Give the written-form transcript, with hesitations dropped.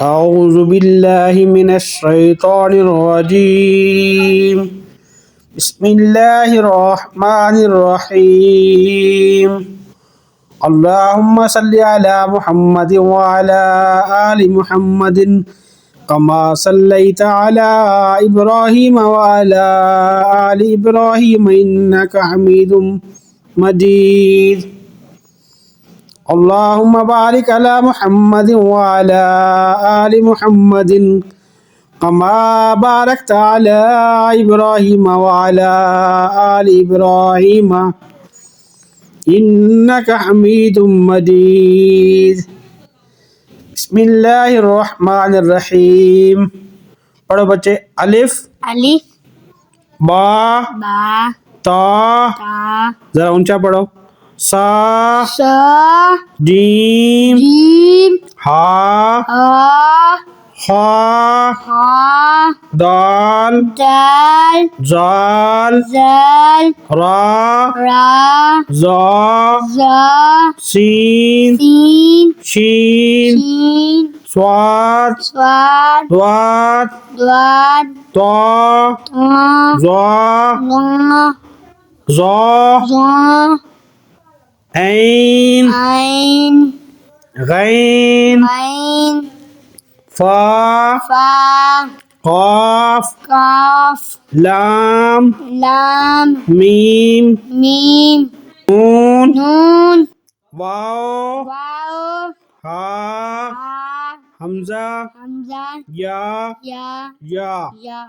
أعوذ بالله من الشيطان الرجيم بسم الله الرحمن الرحيم اللهم صل على محمد وعلى آل محمد كما صليت على إبراهيم وعلى آل إبراهيم إنك حميد مجيد اللهم بارك على محمد وعلى آل محمد كما باركت على إبراهيم وعلى آل إبراهيم إنك حميد مجيد بسم الله الرحمن الرحيم پڑھو بچے الف الف با با تا تا ذرا اونچا پڑھو سا سا جیم جیم ہا ہا خا ہا دال دال زال زال را را زا زا سین سین شین شین صاد صاد ضاد ضاد طا طا ظا ظا ظا ظا عین عین غین عین فا فا قاف قاف لام لام میم میم نون نون واو واو ہا ہا حمزہ حمزہ یا یا یا یا